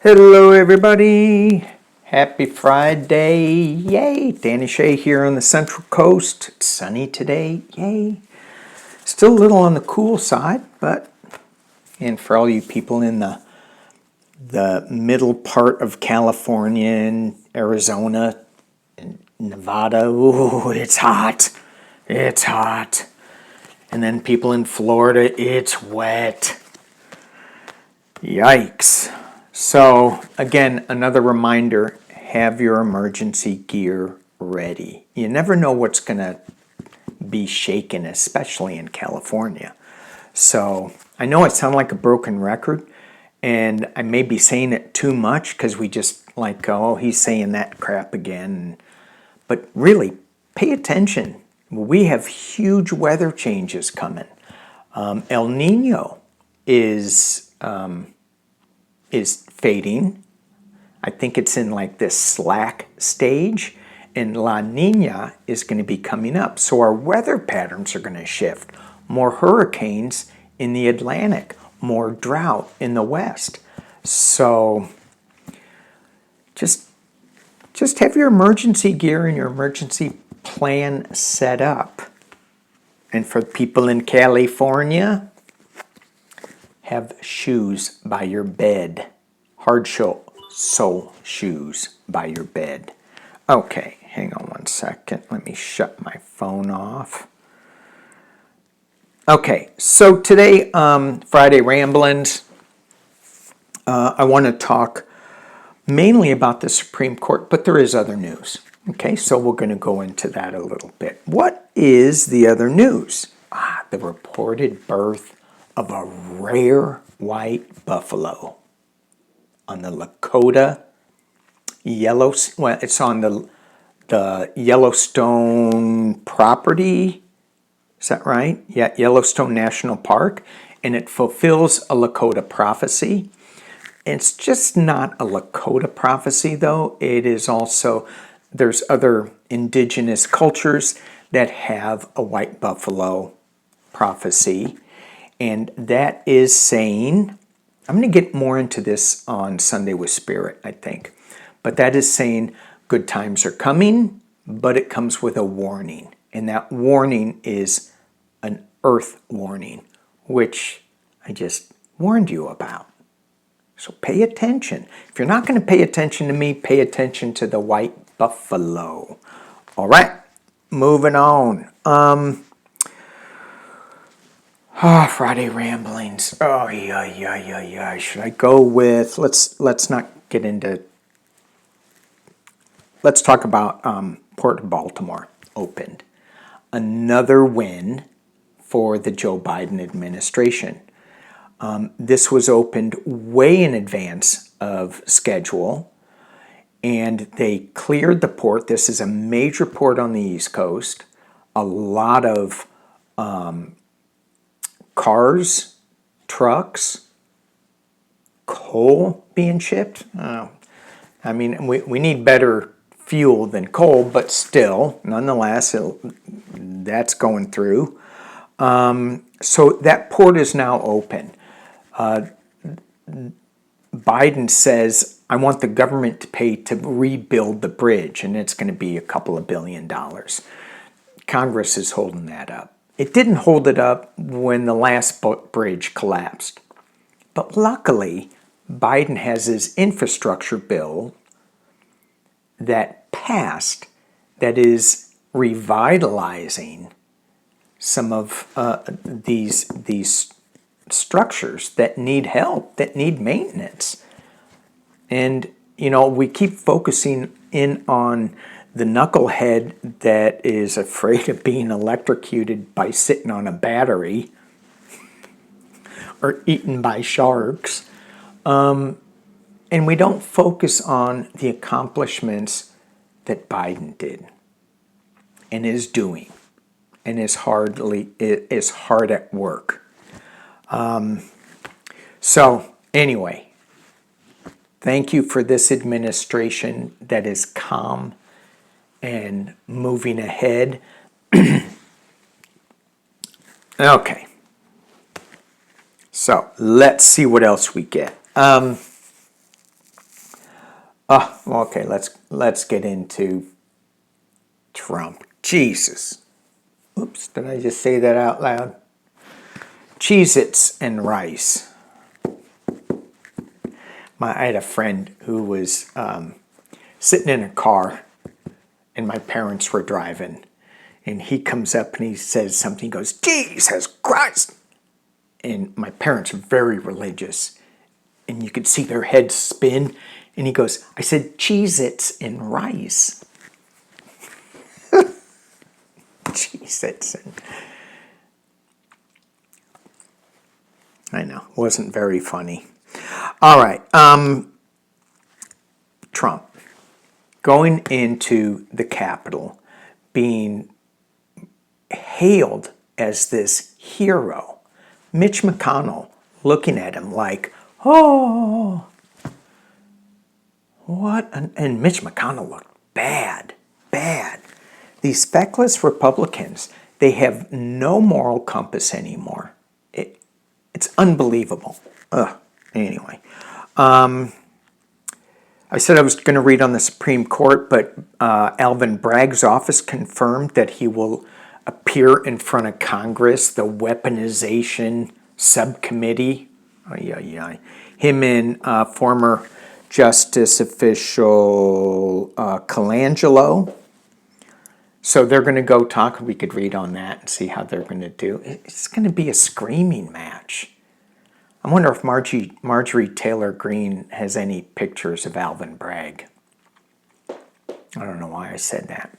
Hello everybody, happy Friday, yay. Danny Shay here on the Central Coast. It's sunny today, yay. Still a little on the cool side, and for all you people in the middle part of California and Arizona and Nevada, ooh, it's hot, and then people in Florida, it's wet, yikes. So again, another reminder, have your emergency gear ready. You never know what's going to be shaken, especially in California. So I know I sound like a broken record, and I may be saying it too much because we just like, oh, he's saying that crap again. But really, pay attention. We have huge weather changes coming. El Nino is fading. I think it's in like this slack stage, and La Nina is going to be coming up. So our weather patterns are going to shift. More hurricanes in the Atlantic, more drought in the West. So just have your emergency gear and your emergency plan set up. And for people in California, have shoes by your bed. Hard sole shoes by your bed. Okay, hang on one second. Let me shut my phone off. Okay, so today, Friday Ramblings, I want to talk mainly about the Supreme Court, but there is other news. Okay, so we're going to go into that a little bit. What is the other news? The reported birth of a rare white buffalo on the Lakota it's on the Yellowstone property. Is that right? Yeah, Yellowstone National Park, and it fulfills a Lakota prophecy. It's just not a Lakota prophecy, though. It is also, there's other indigenous cultures that have a white buffalo prophecy. And that is saying, I'm going to get more into this on Sunday with Spirit, I think. But that is saying good times are coming, but it comes with a warning. And that warning is an earth warning, which I just warned you about. So pay attention. If you're not going to pay attention to me, pay attention to the white buffalo. All right, moving on. Friday Ramblings. Oh, yeah. Should I go with, let's not get into, let's talk about Port of Baltimore opened. Another win for the Joe Biden administration. This was opened way in advance of schedule, and they cleared the port. This is a major port on the East Coast. A lot of cars, trucks, coal being shipped. I mean, we need better fuel than coal, but still, nonetheless, that's going through. So that port is now open. Biden says, I want the government to pay to rebuild the bridge, and it's going to be a couple of $1 billion. Congress is holding that up. It didn't hold it up when the last bridge collapsed. But luckily, Biden has his infrastructure bill that passed that is revitalizing some of these structures that need help, that need maintenance. And, you know, we keep focusing in on the knucklehead that is afraid of being electrocuted by sitting on a battery or eaten by sharks. And we don't focus on the accomplishments that Biden did and is doing and is hard at work. So anyway, thank you for this administration that is calm and moving ahead. Okay. So let's see what else we get. Oh, okay, let's get into Trump. Jesus. Oops, did I just say that out loud? Cheez-Its and rice. I had a friend who was sitting in a car, and my parents were driving, and he comes up and he says something. He goes, "Jesus Christ!" And my parents are very religious, and you could see their heads spin. And he goes, "I said Cheez-Its and rice." Cheez-Its and... I know, wasn't very funny. All right, Trump going into the Capitol, being hailed as this hero. Mitch McConnell looking at him like, "Oh, what?" And Mitch McConnell looked bad, bad. These feckless Republicans, they have no moral compass anymore. It's unbelievable. Ugh. Anyway, I said I was going to read on the Supreme Court, but Alvin Bragg's office confirmed that he will appear in front of Congress, the weaponization subcommittee. Him and former Justice official Colangelo. So they're going to go talk. We could read on that and see how they're going to do. It's going to be a screaming match. I wonder if Marjorie Taylor Greene has any pictures of Alvin Bragg. I don't know why I said that.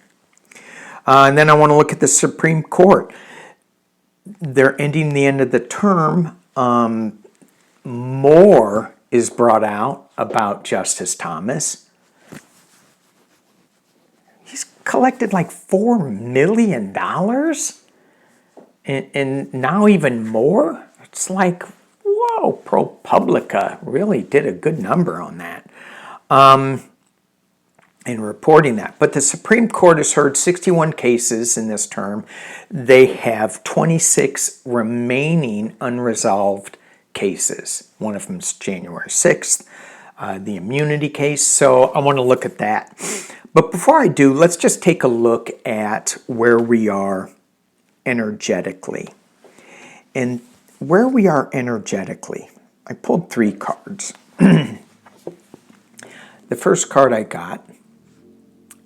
And then I want to look at the Supreme Court. They're ending the end of the term. More is brought out about Justice Thomas. He's collected like $4 million, and now even more. It's like, whoa, ProPublica really did a good number on that in reporting that. But the Supreme Court has heard 61 cases in this term. They have 26 remaining unresolved cases. One of them is January 6th, the immunity case. So I want to look at that. But before I do, let's just take a look at where we are energetically. And where we are energetically, I pulled 3 cards. The first card I got,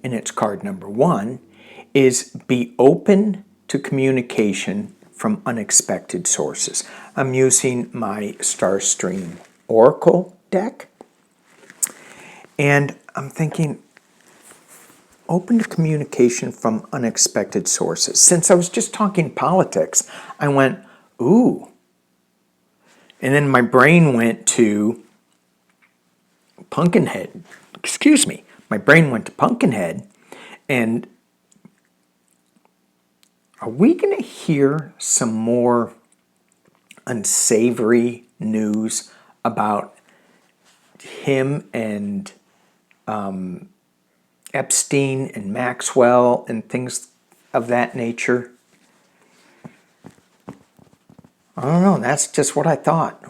and it's card number 1, is be open to communication from unexpected sources. I'm using my Starstream Oracle deck, and I'm thinking open to communication from unexpected sources. Since I was just talking politics, I went, ooh. And then my brain went to Pumpkinhead. Excuse me. My brain went to Pumpkinhead. And are we going to hear some more unsavory news about him and Epstein and Maxwell and things of that nature? I don't know. That's just what I thought.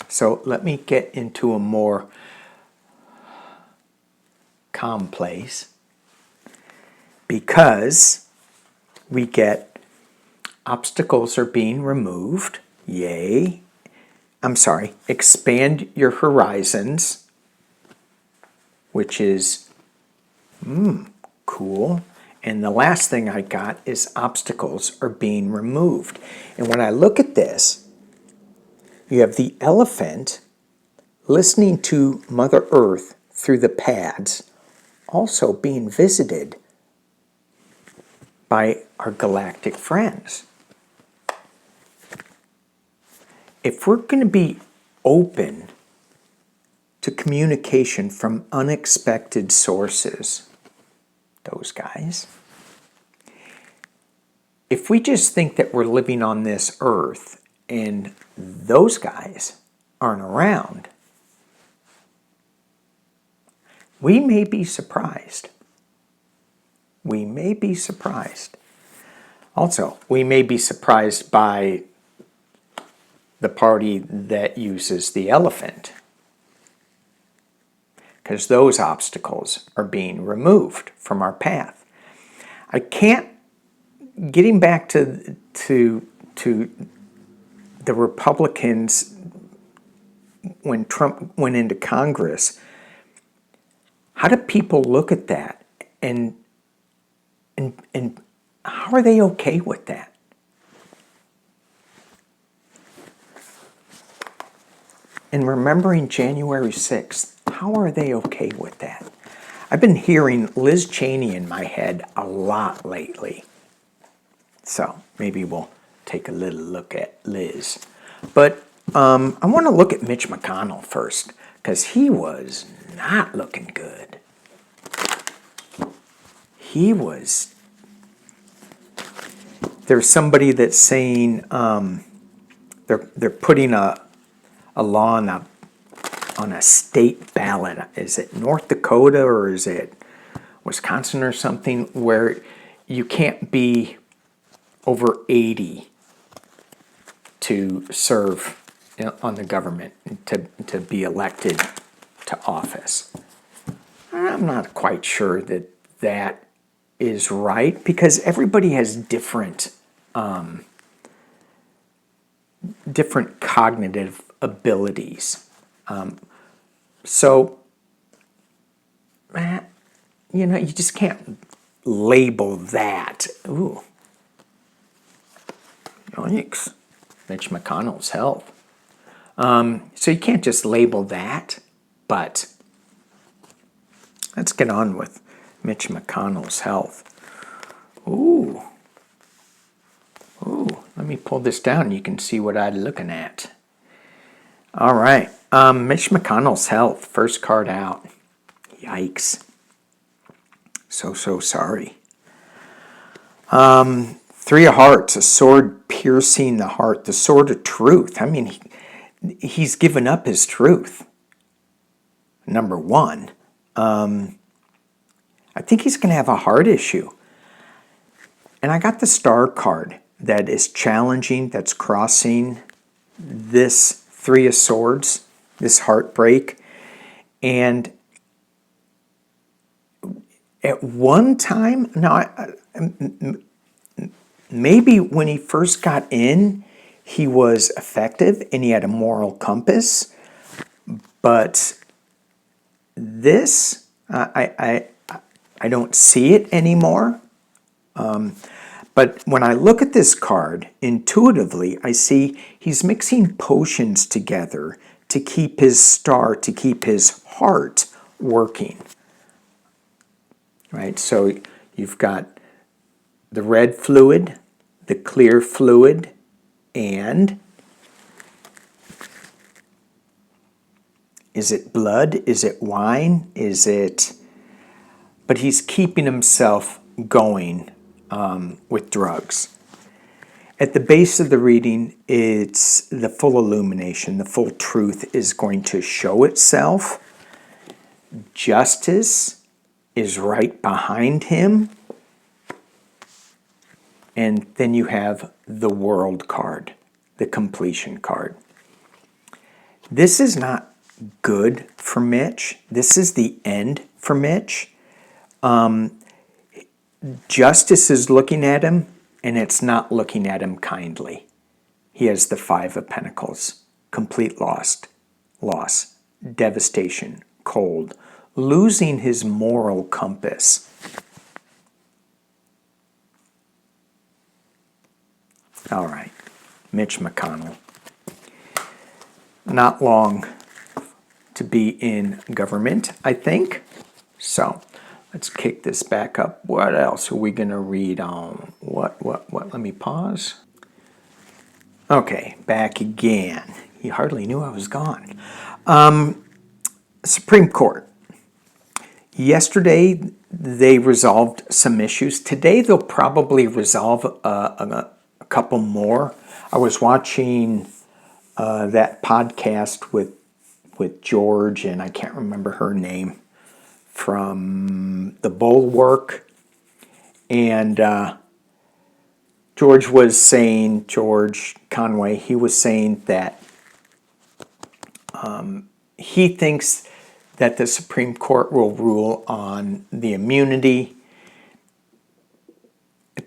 So let me get into a more calm place, because we get obstacles are being removed. Yay. I'm sorry. Expand your horizons, which is cool. And the last thing I got is obstacles are being removed. And when I look at this, you have the elephant listening to Mother Earth through the pads, also being visited by our galactic friends. If we're going to be open to communication from unexpected sources, those guys, if we just think that we're living on this earth and those guys aren't around, we may be surprised. We may be surprised. Also, we may be surprised by the party that uses the elephant. because those obstacles are being removed from our path. I can't, getting back to the Republicans when Trump went into Congress, how do people look at that, and how are they okay with that? And remembering January 6th, how are they okay with that? I've been hearing Liz Cheney in my head a lot lately. So maybe we'll take a little look at Liz. But I want to look at Mitch McConnell first, because he was not looking good. There's somebody that's saying they're putting a law on a state ballot. Is it North Dakota or is it Wisconsin or something, where you can't be over 80 to serve on the government, to be elected to office. I'm not quite sure that is right, because everybody has different cognitive abilities. So, you just can't label that. Ooh. Yikes. Mitch McConnell's health. So you can't just label that, but let's get on with Mitch McConnell's health. Ooh. Let me pull this down. You can see what I'm looking at. All right. Mitch McConnell's health. First card out. Yikes. So sorry. Three of Hearts. A sword piercing the heart. The sword of truth. I mean, he's given up his truth. Number one. I think he's going to have a heart issue. And I got the Star card that is challenging, that's crossing this Three of Swords, this heartbreak. And at one time, maybe when he first got in, he was effective and he had a moral compass. But this, I don't see it anymore. But when I look at this card, intuitively, I see he's mixing potions together to keep his star, to keep his heart working. Right? So you've got the red fluid, the clear fluid, and is it blood? Is it wine? Is it... But he's keeping himself going with drugs. At the base of the reading, it's the full illumination. The full truth is going to show itself. Justice is right behind him. And then you have the World card, the completion card. This is not good for Mitch. This is the end for Mitch. Justice is looking at him, and it's not looking at him kindly. He has the Five of Pentacles. Complete loss, devastation, cold, losing his moral compass. All right, Mitch McConnell. Not long to be in government, I think. So let's kick this back up. What else are we going to read on? What? Let me pause. Okay, back again. You hardly knew I was gone. Supreme Court. Yesterday, they resolved some issues. Today, they'll probably resolve a couple more. I was watching that podcast with George, and I can't remember her name, from the Bulwark, and George Conway, he was saying that he thinks that the Supreme Court will rule on the immunity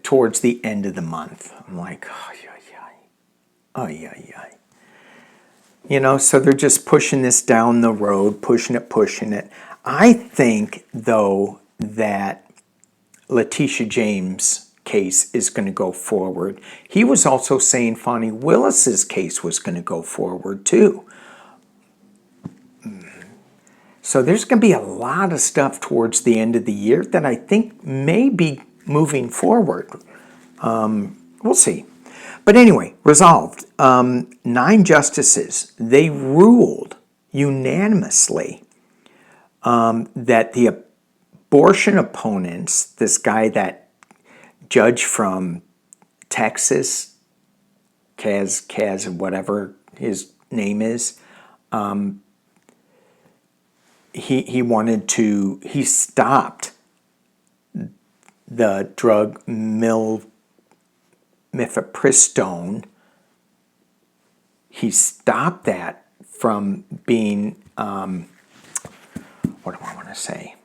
towards the end of the month. I'm like, oh, yeah. You know, so they're just pushing this down the road, pushing it. I think, though, that Letitia James' case is going to go forward. He was also saying Fani Willis's case was going to go forward, too. So there's going to be a lot of stuff towards the end of the year that I think may be moving forward. We'll see. But anyway, resolved. 9 justices, they ruled unanimously that the abortion opponents, this guy, that judge from Texas, Kaz, whatever his name is, he stopped the drug mifepristone. He stopped that from being, what do I want to say?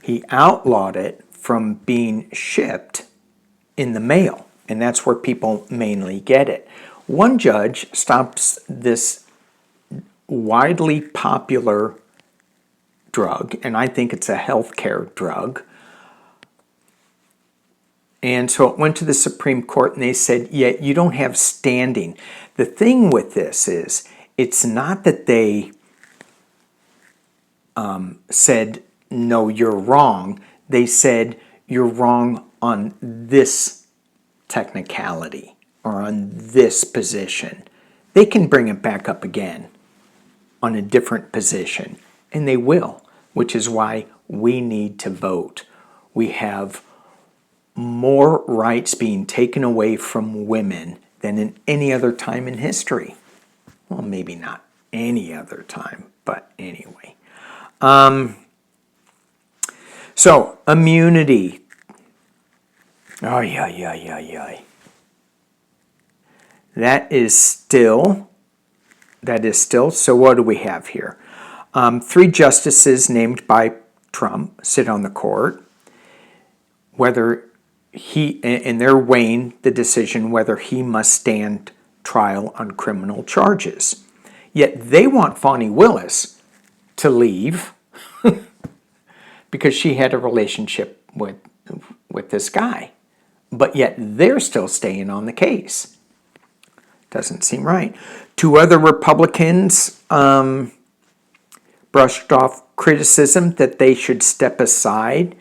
He outlawed it from being shipped in the mail, and that's where people mainly get it. One judge stops this widely popular drug, and I think it's a healthcare drug. And so it went to the Supreme Court, and they said, yeah, you don't have standing. The thing with this is, it's not that they said, no, you're wrong. They said, you're wrong on this technicality or on this position. They can bring it back up again on a different position, and they will, which is why we need to vote. We have more rights being taken away from women than in any other time in history. Well, maybe not any other time, but anyway. So, immunity. Oh, yeah. That is still, so what do we have here? 3 justices named by Trump sit on the court. Whether and they're weighing the decision whether he must stand trial on criminal charges. Yet they want Fani Willis to leave because she had a relationship with this guy. But yet they're still staying on the case. Doesn't seem right. 2 other Republicans brushed off criticism that they should step aside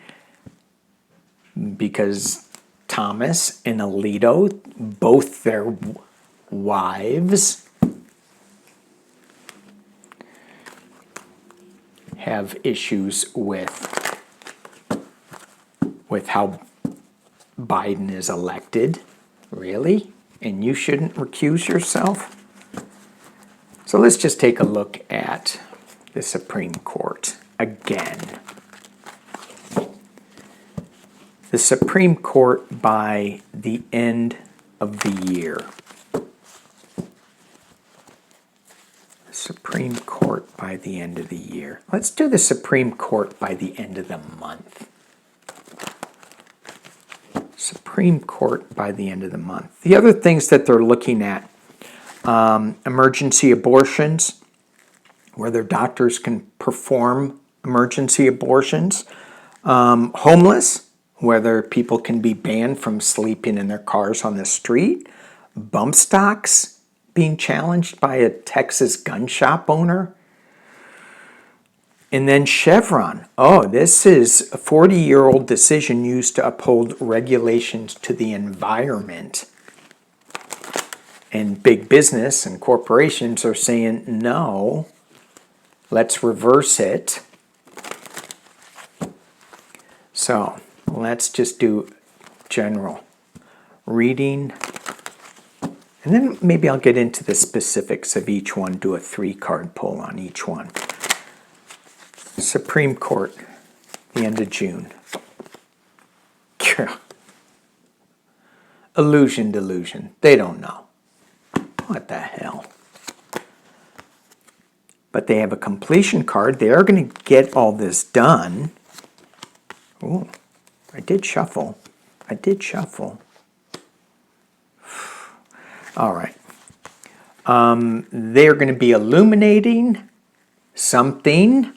because Thomas and Alito, both their wives, have issues with how Biden is elected. Really? And you shouldn't recuse yourself? So let's just take a look at the Supreme Court again. The Supreme Court by the end of the year. Supreme Court by the end of the year. Let's do the Supreme Court by the end of the month. Supreme Court by the end of the month. The other things that they're looking at, emergency abortions, whether doctors can perform emergency abortions, homeless, whether people can be banned from sleeping in their cars on the street, bump stocks being challenged by a Texas gun shop owner, and then Chevron. Oh, this is a 40-year-old decision used to uphold regulations to the environment. And big business and corporations are saying, no, let's reverse it. So let's just do general reading. And then maybe I'll get into the specifics of each one, do a 3-card pull on each one. Supreme Court, the end of June. Illusion, delusion. They don't know. What the hell? but they have a completion card. They are going to get all this done. Oh, I did shuffle. I did shuffle. All right. They're going to be illuminating something.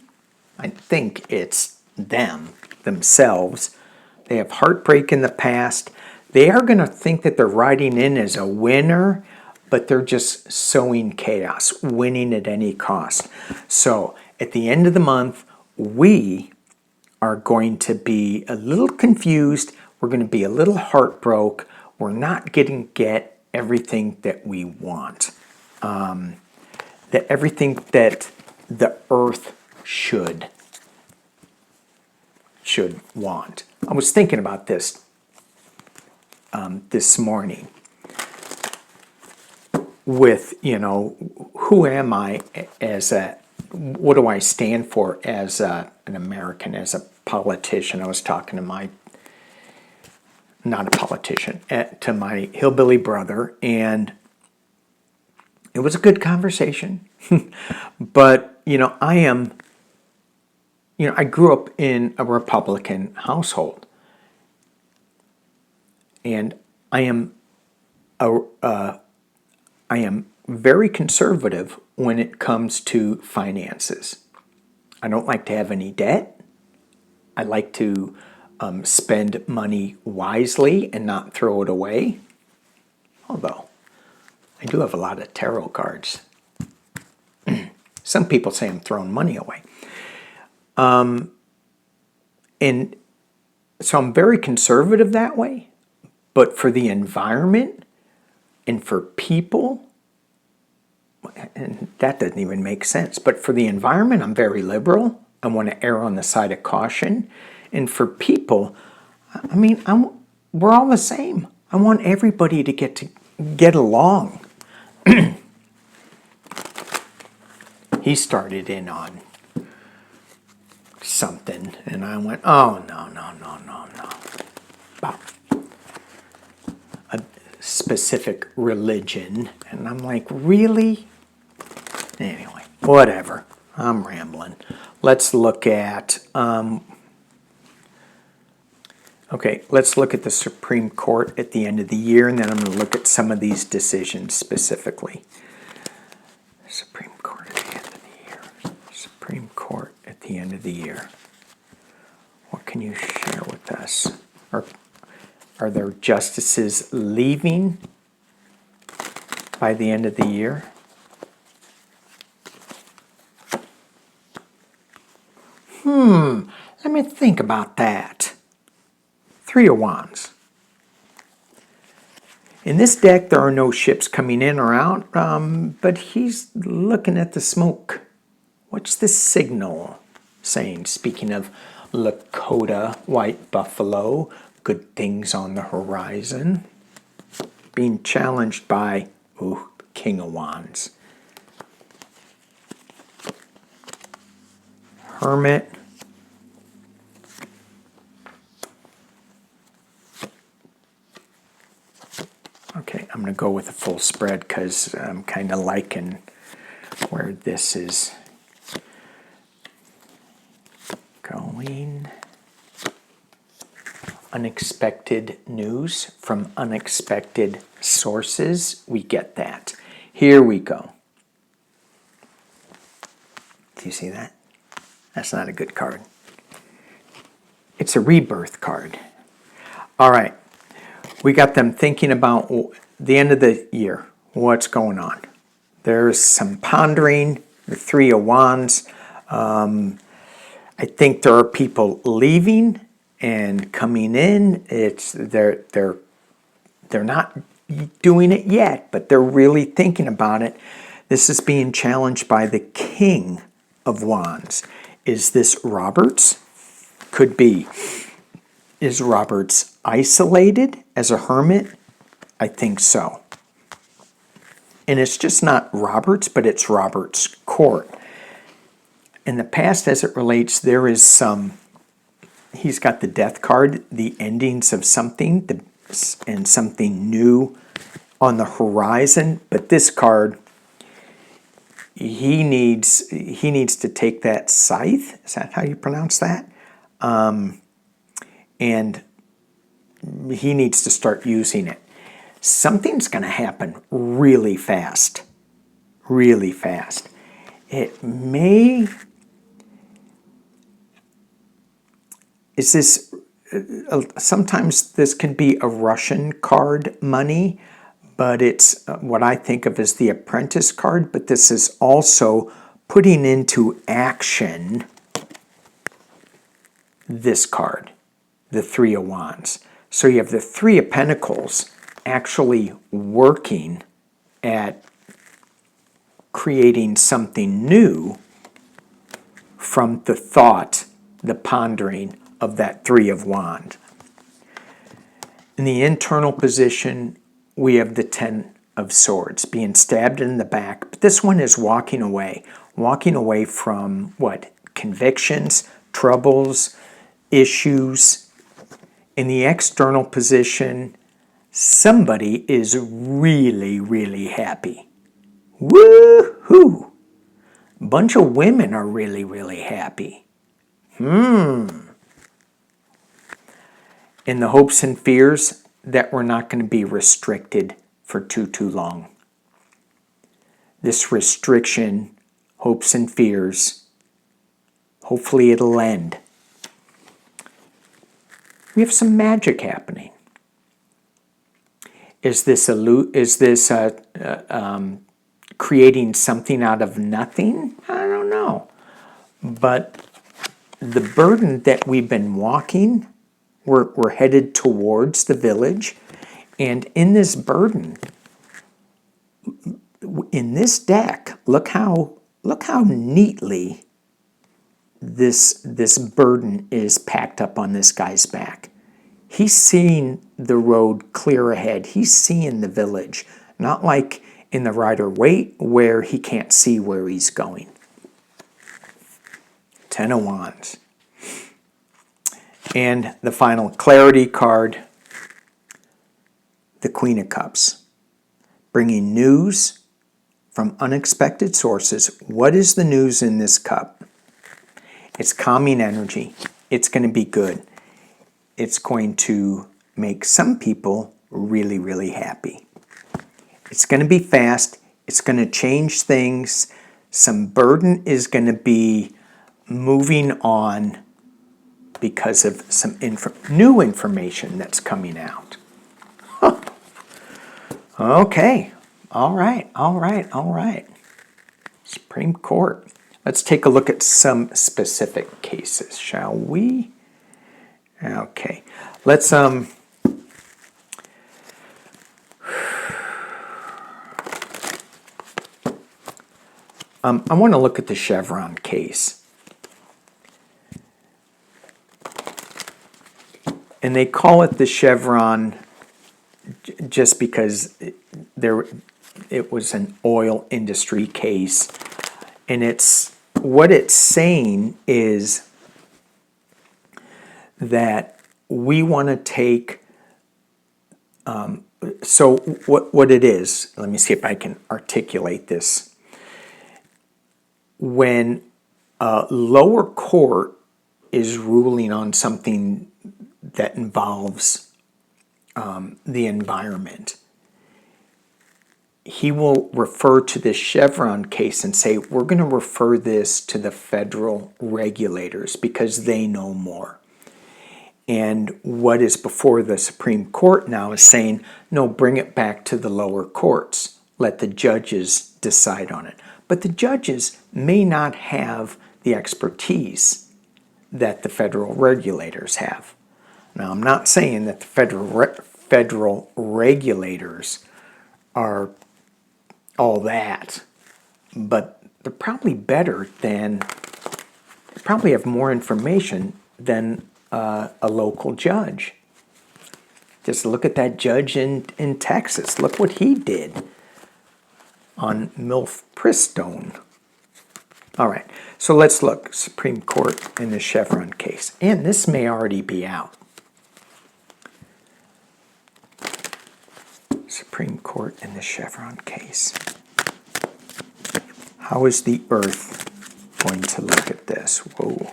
I think it's themselves. They have heartbreak in the past. They are going to think that they're riding in as a winner, but they're just sowing chaos, winning at any cost. So at the end of the month, we are going to be a little confused. We're going to be a little heartbroken. We're not going to get everything that we want. That everything that the earth should want. I was thinking about this this morning with, who am I as what do I stand for as an American, as a politician? I was talking to not a politician, to my hillbilly brother, and it was a good conversation. But, I grew up in a Republican household, and I am very conservative when it comes to finances. I don't like to have any debt. I like to spend money wisely and not throw it away. Although, I do have a lot of tarot cards. Some people say I'm throwing money away. And so I'm very conservative that way. But for the environment and for people, and that doesn't even make sense. But for the environment, I'm very liberal. I want to err on the side of caution. And for people, we're all the same. I want everybody to get along. He started in on something, and I went, oh, no. About a specific religion. And I'm like, really? Anyway, whatever. I'm rambling. Let's look at, let's look at the Supreme Court at the end of the year, and then I'm going to look at some of these decisions specifically. Supreme Court at the end of the year. Supreme Court at the end of the year. What can you share with us? Are there justices leaving by the end of the year? Let me think about that. 3 of Wands. In this deck, there are no ships coming in or out, but he's looking at the smoke. What's this signal saying? Speaking of Lakota, white buffalo, good things on the horizon. Being challenged by, King of Wands. Hermit. Okay, I'm going to go with a full spread because I'm kind of liking where this is going. Unexpected news from unexpected sources. We get that. Here we go. Do you see that? That's not a good card. It's a rebirth card. All right. We got them thinking about the end of the year. What's going on? There's some pondering. The 3 of Wands. I think there are people leaving and coming in. They're not doing it yet, but they're really thinking about it. This is being challenged by the King of Wands. Is this Roberts? Could be. Is Roberts isolated as a hermit? I think so. And it's just not Roberts, but it's Roberts' court. In the past, as it relates, there is he's got the death card, the endings of something, and something new on the horizon. But this card he needs to take that scythe. Is that how you pronounce that? And he needs to start using it. Something's going to happen really fast. Really fast. It may... Is this... sometimes this can be a Russian card money, but it's what I think of as the apprentice card, but this is also putting into action this card, the Three of Wands. So you have the Three of Pentacles actually working at creating something new from the thought, the pondering of that Three of Wands. In the internal position, we have the Ten of Swords, being stabbed in the back. But this one is walking away from what? Convictions, troubles, issues. In the external position, somebody is really, really happy. Woo-hoo! A bunch of women are really, really happy. In the hopes and fears that we're not going to be restricted for too long. This restriction, hopes and fears, hopefully it'll end. We have some magic happening. Is this creating something out of nothing? I don't know. But the burden that we've been walking, we're headed towards the village. And in this burden, in this deck, look how neatly this burden is packed up on this guy's back. He's seeing the road clear ahead. He's seeing the village, not like in the Rider-Waite where he can't see where he's going. Ten of Wands. And the final clarity card, the Queen of Cups. Bringing news from unexpected sources. What is the news in this cup? It's calming energy. It's going to be good. It's going to make some people really, really happy. It's going to be fast. It's going to change things. Some burden is going to be moving on because of some new information that's coming out. Huh. Okay. All right. Supreme Court. Let's take a look at some specific cases, shall we? Okay. Let's I want to look at the Chevron case. And they call it the Chevron just because it was an oil industry case. And what it's saying is that we want to take, so what it is, let me see if I can articulate this. When a lower court is ruling on something that involves the environment, he will refer to this Chevron case and say, we're going to refer this to the federal regulators because they know more. And what is before the Supreme Court now is saying, no, bring it back to the lower courts. Let the judges decide on it. But the judges may not have the expertise that the federal regulators have. Now, I'm not saying that the federal regulators are all that, but they're probably they probably have more information than a local judge. Just look at that judge in Texas. Look what he did on Milf-Pristone. All right, so let's look. Supreme Court in the Chevron case. And this may already be out. Supreme Court in the Chevron case. How is the earth going to look at this? Whoa.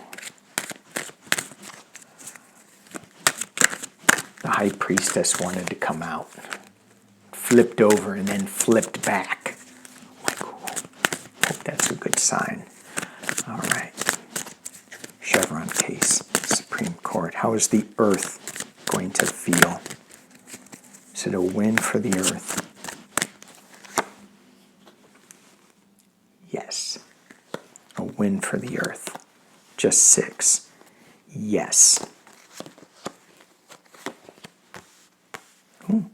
The high priestess wanted to come out. Flipped over and then flipped back. Hope that's a good sign. All right. Chevron case, Supreme Court. How is the earth going to feel? Is it a win for the earth? Yes. A win for the earth. Just 6. Yes. Ooh.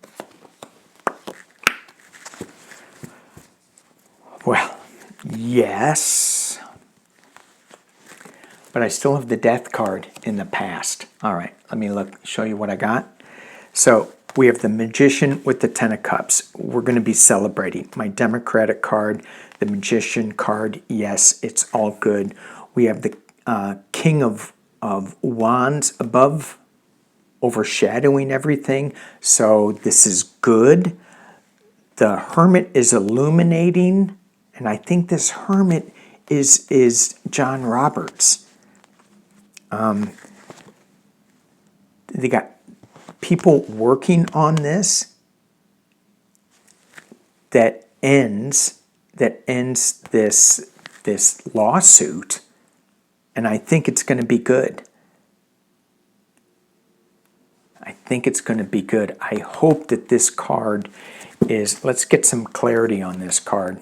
Well, yes. But I still have the death card in the past. All right, let me show you what I got. So we have the Magician with the 10 of Cups. We're going to be celebrating. My Democratic card, the Magician card, yes, it's all good. We have the King of Wands above, overshadowing everything. So this is good. The Hermit is illuminating. And I think this Hermit is John Roberts. They got people working on this that ends this lawsuit, and I think it's going to be good. I think it's going to be good. I hope that this card is, let's get some clarity on this card.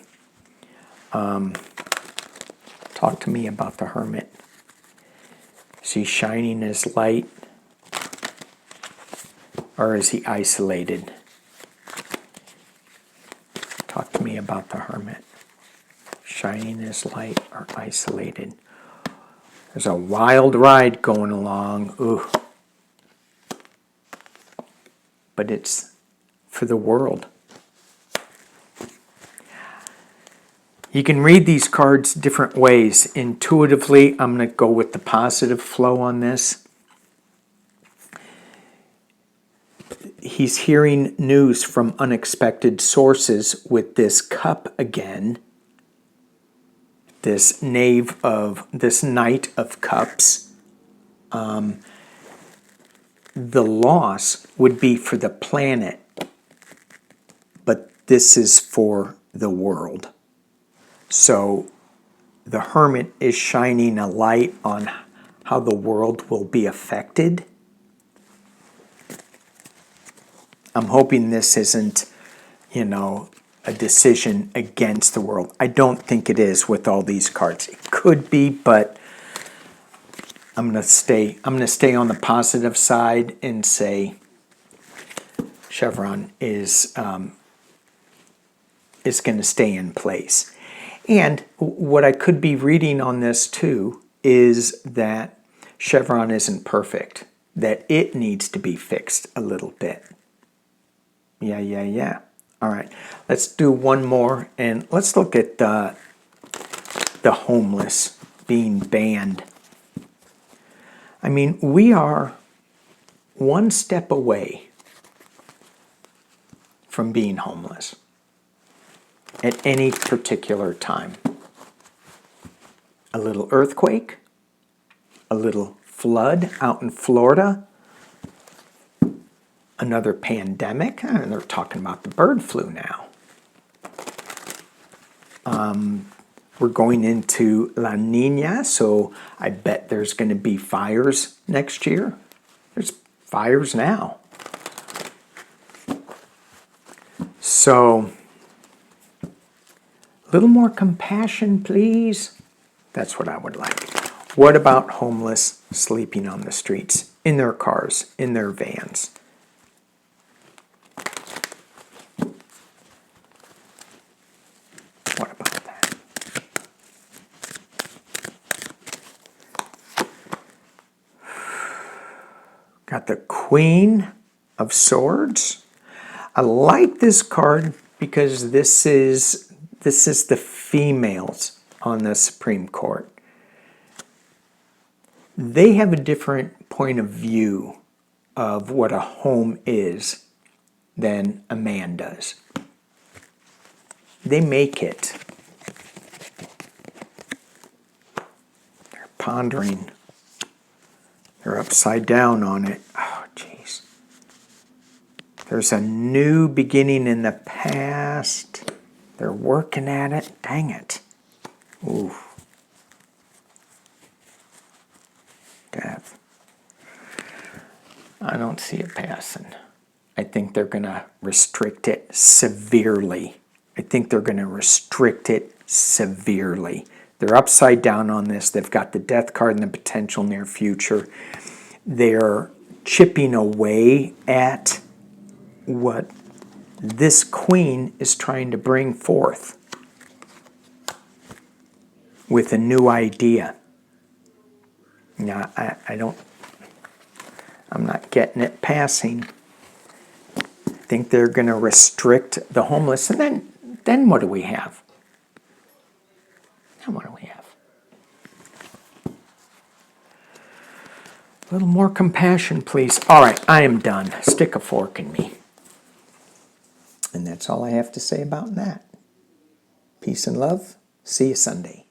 Talk to me about the Hermit. Is he shining his light? Or is he isolated? Talk to me about the Hermit. Shining his light or isolated? There's a wild ride going along. Ooh. But it's for the world. You can read these cards different ways. Intuitively, I'm going to go with the positive flow on this. He's hearing news from unexpected sources with this cup again. This Knight of Cups. The loss would be for the planet, but this is for the world. So the Hermit is shining a light on how the world will be affected. I'm hoping this isn't, a decision against the world. I don't think it is with all these cards. It could be, but I'm gonna stay on the positive side and say Chevron is going to stay in place. And what I could be reading on this too is that Chevron isn't perfect, that it needs to be fixed a little bit. Yeah. All right, let's do one more, and let's look at the homeless being banned. I mean, we are one step away from being homeless at any particular time. A little earthquake, a little flood out in Florida, another pandemic, and they're talking about the bird flu now. We're going into La Nina, so I bet there's going to be fires next year. There's fires now. So, a little more compassion, please. That's what I would like. What about homeless sleeping on the streets, in their cars, in their vans? What about that? Got the Queen of Swords. I like this card because this is the females on the Supreme Court. They have a different point of view of what a home is than a man does. They make it. pondering. They're upside down on it. Oh, jeez. There's a new beginning in the past. They're working at it. Dang it. Ooh. Death. I don't see it passing. I think they're going to restrict it severely. They're upside down on this. They've got the death card and the potential near future. They're chipping away at what this queen is trying to bring forth with a new idea. Now, I'm not getting it passing. I think they're going to restrict the homeless. And then what do we have? Then what do we have? A little more compassion, please. All right, I am done. Stick a fork in me. And that's all I have to say about that. Peace and love. See you Sunday.